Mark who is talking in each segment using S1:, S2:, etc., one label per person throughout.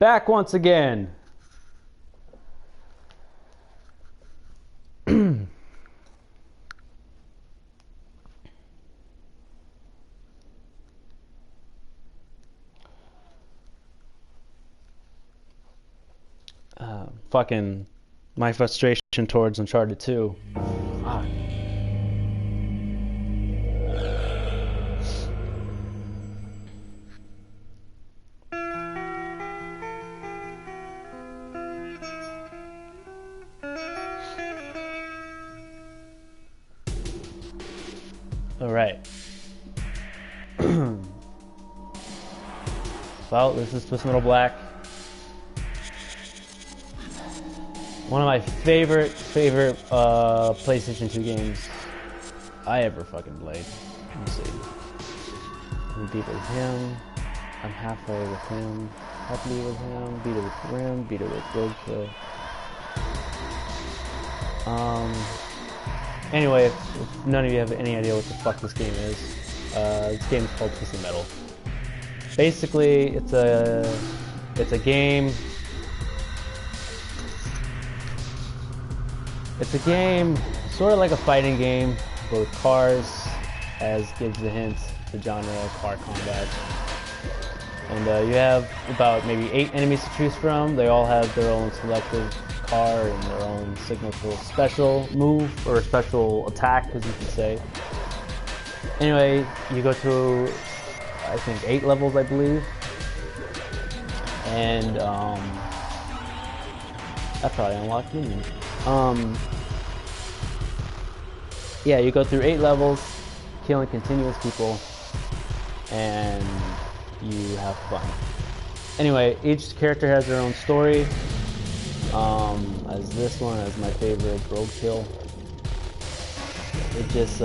S1: Back once again. Fucking my frustration towards Uncharted 2. Fuck. All right. Well, this is Twisted Metal Black. One of my favorite PlayStation 2 games I ever fucking played. Let me see. We beat it with him. I'm halfway with him. Happily with him. Beat it with Grim. Beat it with Roadkill. Anyway, if none of you have any idea what the fuck this game is, this game is called Twisted Metal. Basically, it's a game. It's a game, sort of like a fighting game, but with cars, as gives the hint, the genre of car combat. And you have about maybe 8 enemies to choose from. They all have their own selective car and their own signature special move, or special attack, as you could say. Anyway, you go through, I think, 8 levels, I believe. And, that probably unlocked minions. Yeah, you go through 8 levels, killing continuous people, and you have fun. Anyway, each character has their own story. As this one is my favorite, Roadkill. It just,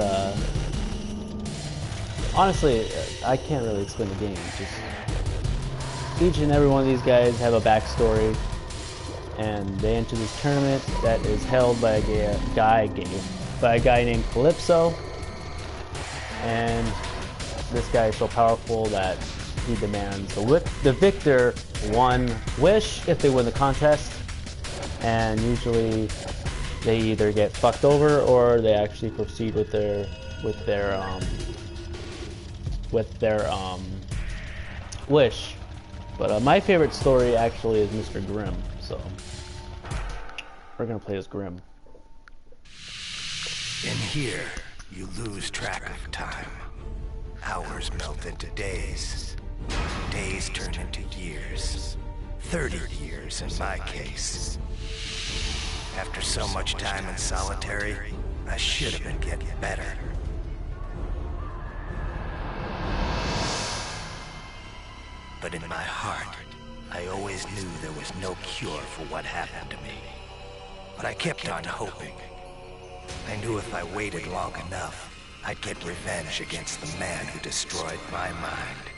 S1: honestly, I can't really explain the game. Just each and every one of these guys have a backstory, and they enter this tournament that is held by a guy named Calypso. And this guy is so powerful that he demands the victor one wish if they win the contest, and usually they either get fucked over or they actually proceed with their wish. But my favorite story actually is Mr. Grimm, so we're gonna play as Grimm.
S2: In here, you lose track of time. Hours melt into days. Days turn into years. 30 years in my case. After so much time in solitary, I should have been getting better. But in my heart, I always knew there was no cure for what happened to me. But I kept on hoping. I knew if I waited long enough, I'd get revenge against the man who destroyed my mind.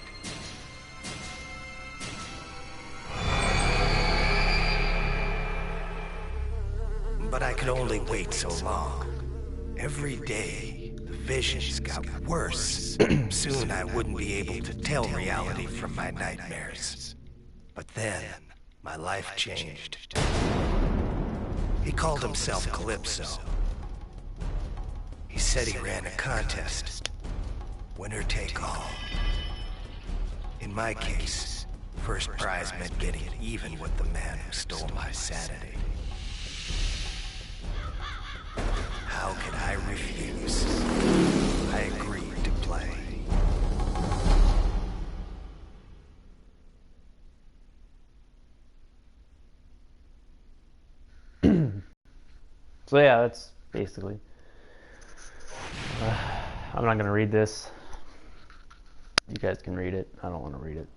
S2: But I could only wait so long. Every day, the visions got worse. Soon I wouldn't be able to tell reality from my nightmares. But then, my life changed. He called himself Calypso. He said he ran a contest. Winner take all. In my case, first prize meant getting even with the man who stole my sanity. How could I refuse? I agreed to play.
S1: So yeah, that's basically. I'm not gonna read this. You guys can read it. I don't want to read it.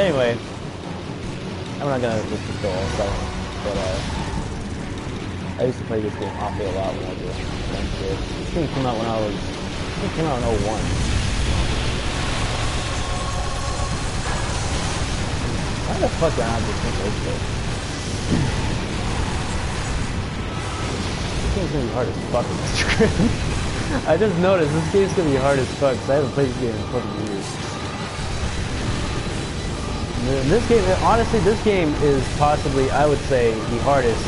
S1: Anyway, I'm not gonna just go all silent, but I used to play this game awfully a lot when I was a young kid. This game came out when I think it came out in '01. Why the fuck do I not just think this shit? This game's gonna be hard as fuck in this script. I just noticed this game's gonna be hard as fuck because I haven't played this game in fucking years. And this game, honestly, this game is possibly, I would say, the hardest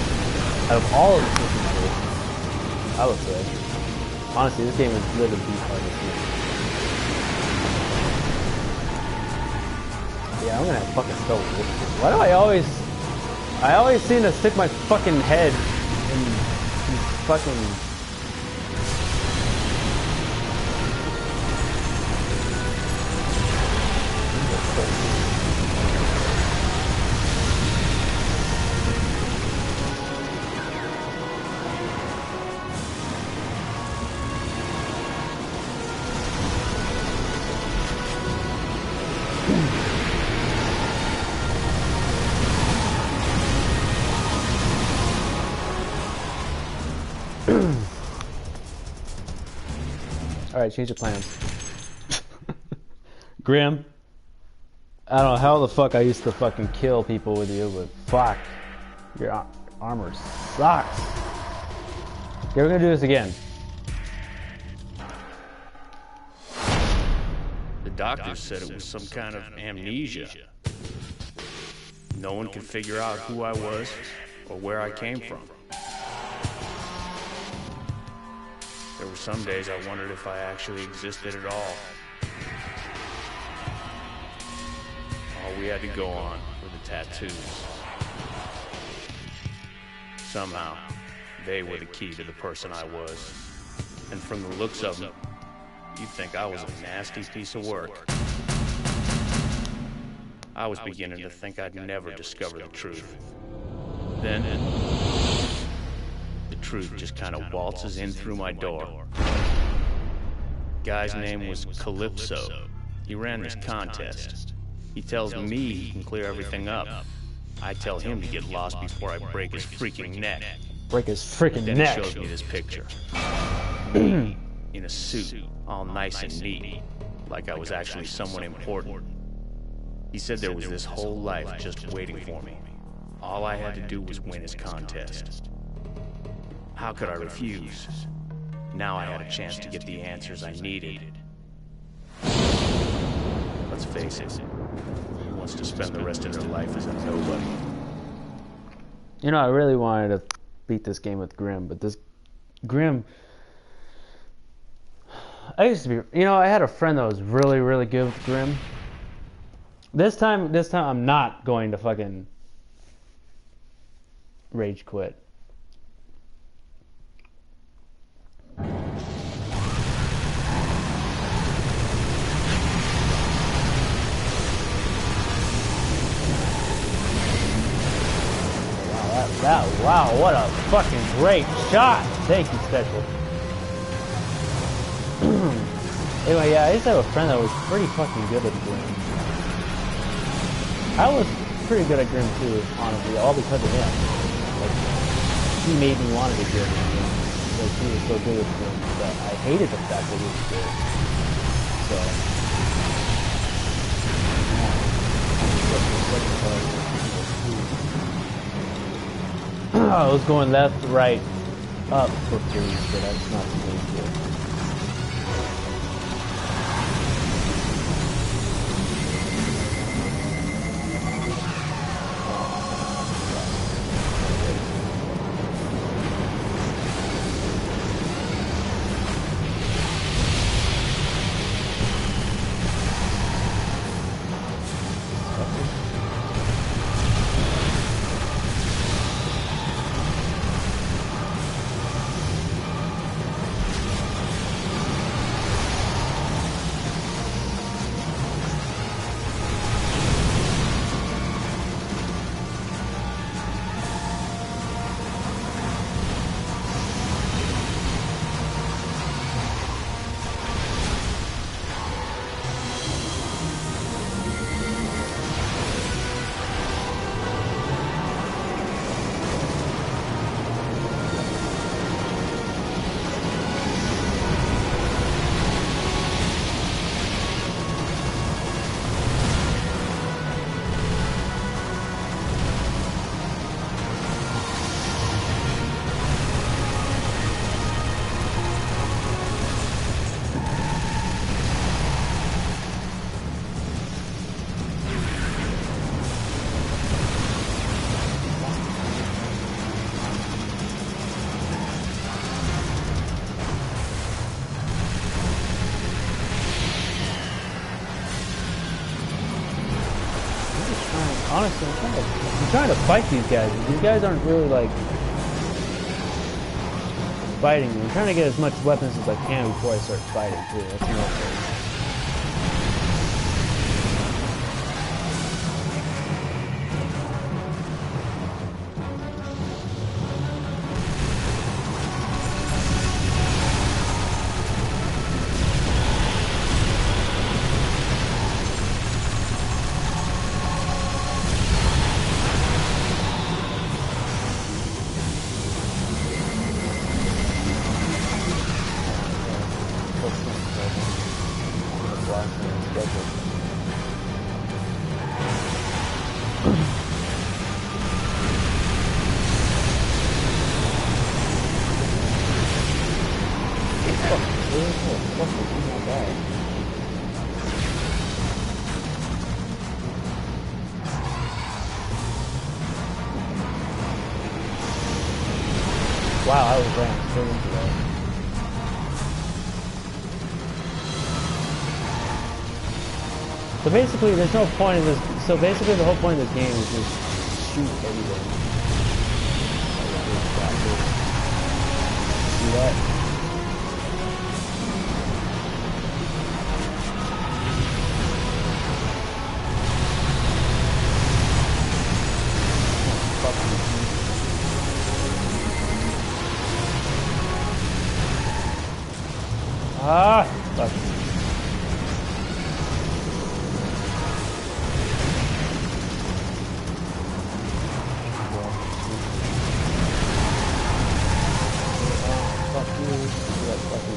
S1: out of all of the systems games. I would say. Honestly, this game is literally the hardest game. Yeah, I'm gonna fucking go with this. Why do I always seem to stick my fucking head in these fucking... Alright, change of plans. Grim. I don't know how the fuck I used to fucking kill people with you, but fuck. Your armor sucks. Okay, we're gonna do this again.
S3: The doctor said it was some kind of amnesia. No one could figure out who I was or where I came from. There were some days I wondered if I actually existed at all. All we had to go on were the tattoos. Somehow, they were the key to the person I was. And from the looks of them, you'd think I was a nasty piece of work. I was beginning to think I'd never discover the truth. Then, the truth just kind of waltzes in through my door. Guy's name was Calypso. He ran this contest. He tells me he can clear everything up. I tell him to get lost before I break his freaking neck.
S1: Break his freaking
S3: Then
S1: neck.
S3: he shows me this picture. Me, in a suit, all nice and neat, like I was actually someone important. He said there was this whole life just waiting for me. All I had to do was win his contest. How could I refuse? Now I had a chance to get the answers I needed. Let's face it, who wants to spend the rest of their life as a nobody?
S1: You know, I really wanted to beat this game with Grim, but this Grim... I used to be... You know, I had a friend that was really, really good with Grim. This time I'm not going to fucking rage quit. Wow, what a fucking great shot! Thank you, Special. Anyway, yeah, I used to have a friend that was pretty fucking good at Grim. I was pretty good at Grim too, honestly, all because of him. Like, he made me want to be good at Grim. Because he was so good at Grim that I hated the fact that he was good. So... I was going left, right, up for freeze, but that's not really good. honestly, I'm trying to fight these guys. These guys aren't really like fighting me. I'm trying to get as much weapons as I can before I start fighting too. That's another thing. Wow, I was ran straight into that. So basically, there's no point in this. So basically, the whole point of this game is just shoot everything. See that? Ah, fuck. Fuck you. Fuck you.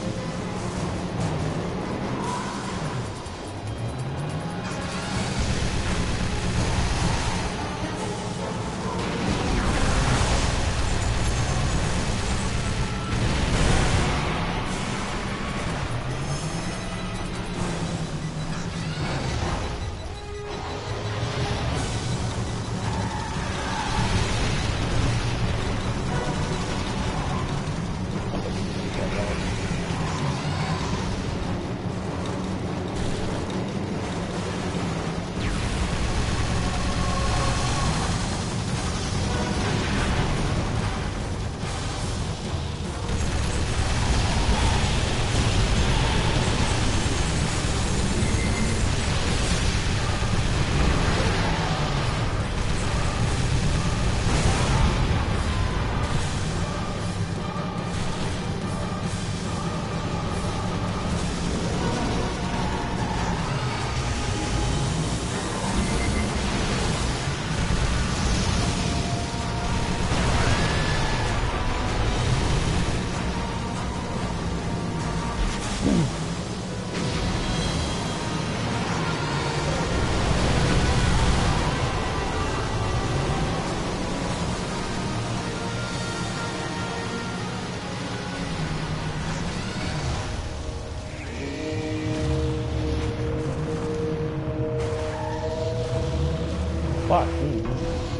S1: Fuck me.